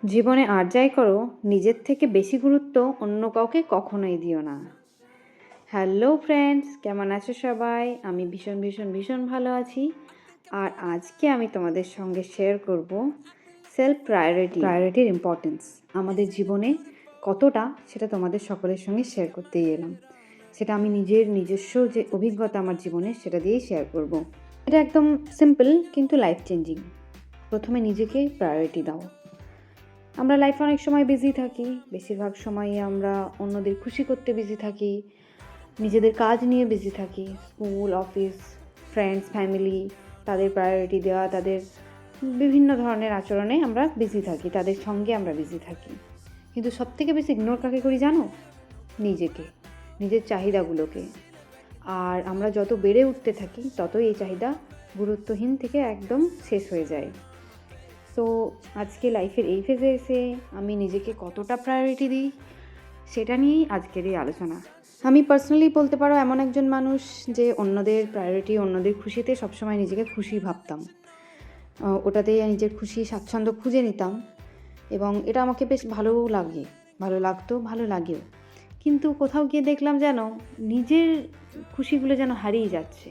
জীবনে আর যাই করো, নিজের থেকে বেশি গুরুত্ব অন্য কাউকে কখনোই দিও না। হ্যালো ফ্রেন্ডস, কেমন আছো সবাই? আমি ভীষণ ভীষণ ভীষণ ভালো আছি। আর আজকে আমি তোমাদের সঙ্গে শেয়ার করব সেলফ প্রায়োরিটির ইম্পর্টেন্স আমাদের জীবনে কতটা, সেটা তোমাদের সকলের সঙ্গে শেয়ার করতেই এলাম। সেটা আমি নিজস্ব যে অভিজ্ঞতা আমার জীবনে, সেটা দিয়েই শেয়ার করব। এটা একদম সিম্পল কিন্তু লাইফ চেঞ্জিং। প্রথমে নিজেকে প্রায়োরিটি দাও। আমরা লাইফে অনেক সময় বিজি থাকি, বেশিরভাগ সময়ই আমরা অন্যদের খুশি করতে বিজি থাকি, নিজেদের কাজ নিয়ে বিজি থাকি, স্কুল, অফিস, ফ্রেন্ডস, ফ্যামিলি, তাদের প্রায়োরিটি দেওয়া, তাদের বিভিন্ন ধরনের আচরণে আমরা বিজি থাকি, তাদের সঙ্গে আমরা বিজি থাকি। কিন্তু সবথেকে বেশি ইগনোর কাকে করি জানো? নিজেকে, নিজের চাহিদাগুলোকে। আর আমরা যত বেড়ে উঠতে থাকি ততই এই চাহিদা গুরুত্বহীন থেকে একদম শেষ হয়ে যায়। তো আজকে লাইফের এই ফেজে এসে আমি নিজেকে কতটা প্রায়োরিটি দিই, সেটা নিয়েই আজকের এই আলোচনা। আমি পার্সোনালি বলতে পারো এমন একজন মানুষ যে অন্যদের প্রায়োরিটি, অন্যদের খুশিতে সবসময় নিজেকে খুশি ভাবতাম। ওটাতেই নিজের খুশি, স্বাচ্ছন্দ্য খুঁজে নিতাম এবং এটা আমাকে বেশ ভালো লাগতো, ভালো লাগেও। কিন্তু কোথাও গিয়ে দেখলাম যেন নিজের খুশিগুলো যেন হারিয়ে যাচ্ছে।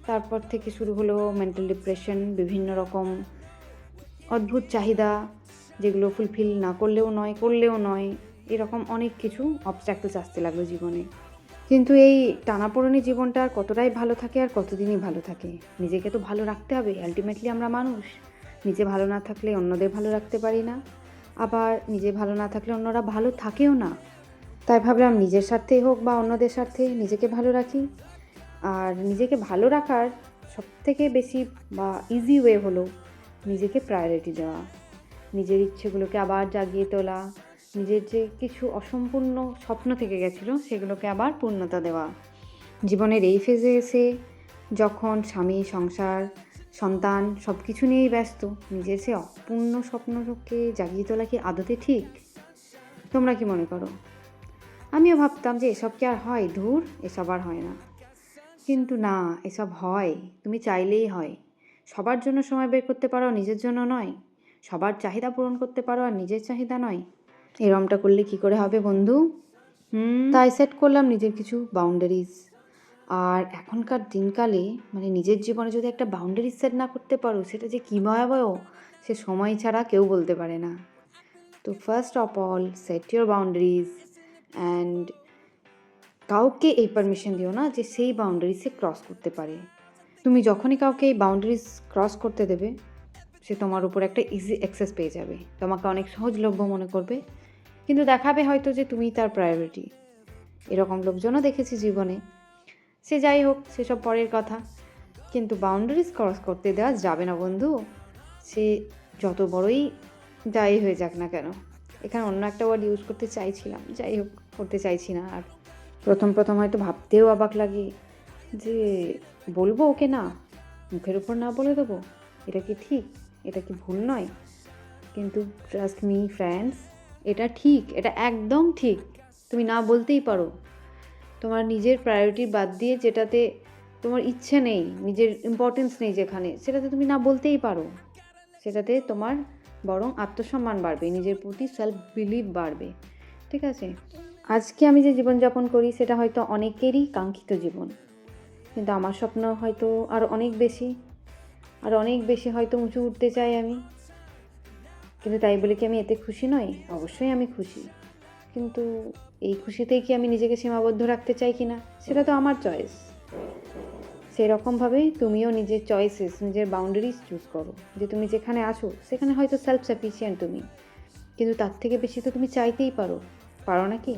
তারপর থেকে শুরু হলো মেন্টাল ডিপ্রেশন, বিভিন্ন রকম অদ্ভুত চাহিদা, যেগুলো ফুলফিল না করলেও নয়, এরকম অনেক কিছু অবস্ট্যাকলস আসতে লাগলো জীবনে। কিন্তু এই টানাপোড়েনি জীবনটা আর কতটাই ভালো থাকে আর কতদিনই ভালো থাকে? নিজেকে তো ভালো রাখতে হবে, আলটিমেটলি আমরা মানুষ। নিজে ভালো না থাকলে অন্যদের ভালো রাখতে পারি না, আবার নিজে ভালো না থাকলে অন্যরা ভালো থাকেও না। তাই ভাবলাম নিজের স্বার্থেই হোক বা অন্যদের স্বার্থে নিজেকে ভালো রাখি। আর নিজেকে ভালো রাখার সবথেকে বেশি বা ইজি ওয়ে হলো নিজেকে প্রায়োরিটি দেওয়া, নিজের ইচ্ছেগুলোকে আবার জাগিয়ে তোলা, নিজের যে কিছু অসম্পূর্ণ স্বপ্ন থেকে গেছিলো সেগুলোকে আবার পূর্ণতা দেওয়া। জীবনের এই ফেজে এসে যখন স্বামী, সংসার, সন্তান সব কিছু নিয়েই ব্যস্ত, নিজের সে অপূর্ণ স্বপ্নকে জাগিয়ে তোলা কি আদতে ঠিক? তোমরা কি মনে করো? আমিও ভাবতাম যে এসব কি আর হয়, ধুর, এসব আর হয় না। কিন্তু না, এসব হয়, তুমি চাইলেই হয়। সবার জন্য সময় বের করতে পারো, নিজের জন্য নয়। সবার চাহিদা পূরণ করতে পারো আর নিজের চাহিদা নয়। এরমটা করলে কি করে হবে বন্ধু? তাই সেট করলাম নিজের কিছু বাউন্ডারিজ। আর এখনকার দিনকালে মানে নিজের জীবনে যদি একটা বাউন্ডারিজ সেট না করতে পারো, সেটা যে কী ভয়াবহ, সে সময় ছাড়া কেউ বলতে পারে না। তো first of all, set your boundaries and কাউকে এই পারমিশন দিও না যে সেই বাউন্ডারিজে ক্রস করতে পারে। তুমি যখনই কাউকে এই বাউন্ডারিজ ক্রস করতে দেবে, সে তোমার উপর একটা ইজি অ্যাক্সেস পেয়ে যাবে, তোমাকে অনেক সহজলভ্য মনে করবে, কিন্তু দেখাবে হয়তো যে তুমি তার প্রায়োরিটি। এরকম লোকজনও দেখেছি জীবনে। সে যাই হোক, সেসব পরের কথা। কিন্তু বাউন্ডারিজ ক্রস করতে দেওয়া যাবে না বন্ধু, সে যত বড়ই যাই হয়ে যাক না কেন। এখানে অন্য একটা ওয়ার্ড ইউজ করতে চাইছিলাম, যাই হোক, করতে চাইছি না আর। প্রথম হয়তো ভাবতেও অবাক লাগে যে বলবো ওকে না, মুখের উপর না বলে দেবো, এটা কি ঠিক, এটা কি ভুল নয়? কিন্তু ট্রাস্ট মি ফ্রেন্ডস, এটা ঠিক, এটা একদম ঠিক। তুমি না বলতেই পারো। তোমার নিজের প্রায়োরিটি বাদ দিয়ে, যেটাতে তোমার ইচ্ছে নেই, নিজের ইম্পর্টেন্স নেই যেখানে, সেটাতে তুমি না বলতেই পারো। সেটাতে তোমার বরং আত্মসম্মান বাড়বে, নিজের প্রতি সেলফ বিলিভ বাড়বে। ঠিক আছে? আজকে আমি যে জীবনযাপন করি সেটা হয়তো অনেকেরই কাঙ্ক্ষিত জীবন, কিন্তু আমার স্বপ্ন হয়তো আর অনেক বেশি হয়তো উঁচু উঠতে চাই আমি। কিন্তু তাই বলে কি আমি এতে খুশি নই? অবশ্যই আমি খুশি, কিন্তু এই খুশিতেই কি আমি নিজেকে সীমাবদ্ধ রাখতে চাই কি না, সেটা তো আমার চয়েস। সেরকমভাবে তুমিও নিজের চয়েসেস, নিজের বাউন্ডারিজ চুজ করো, যে তুমি যেখানে আছো সেখানে হয়তো সেলফ সাফিসিয়েন্ট তুমি, কিন্তু তার থেকে বেশি তো তুমি চাইতেই পারো নাকি?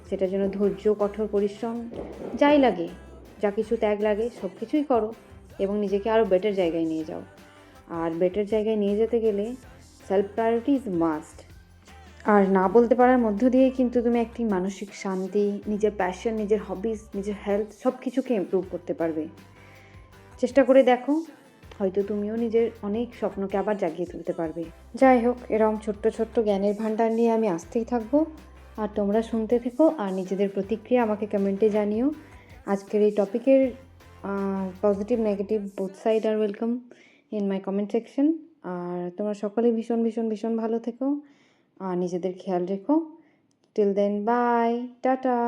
সেটার জন্য ধৈর্য, কঠোর পরিশ্রম, যাই লাগে, যা কিছু ত্যাগ লাগে, সব কিছুই করো এবং নিজেকে আরও বেটার জায়গায় নিয়ে যাও। আর বেটার জায়গায় নিয়ে যেতে গেলে সেলফ প্রায়োরিটি ইজ মাস্ট। আর না বলতে পারার মধ্য দিয়েই কিন্তু তুমি একটি মানসিক শান্তি, নিজের প্যাশন, নিজের হবিস, নিজের হেলথ সব কিছুকে ইমপ্রুভ করতে পারবে। চেষ্টা করে দেখো, হয়তো তুমিও নিজের অনেক স্বপ্নকে আবার জাগিয়ে তুলতে পারবে। যাই হোক, এরকম ছোট্ট ছোট্ট জ্ঞানের ভাণ্ডার নিয়ে আমি আসতেই থাকবো, আর তোমরা শুনতে থেকো আর নিজেদের প্রতিক্রিয়া আমাকে কমেন্টে জানিও। আজকের এই টপিকের পজিটিভ নেগেটিভ বোথ সাইড আর welcome in my comment section. আর তোমরা সকলেই ভীষণ ভীষণ ভীষণ ভালো থেকো আর নিজেদের খেয়াল রেখো। Till then bye, tata.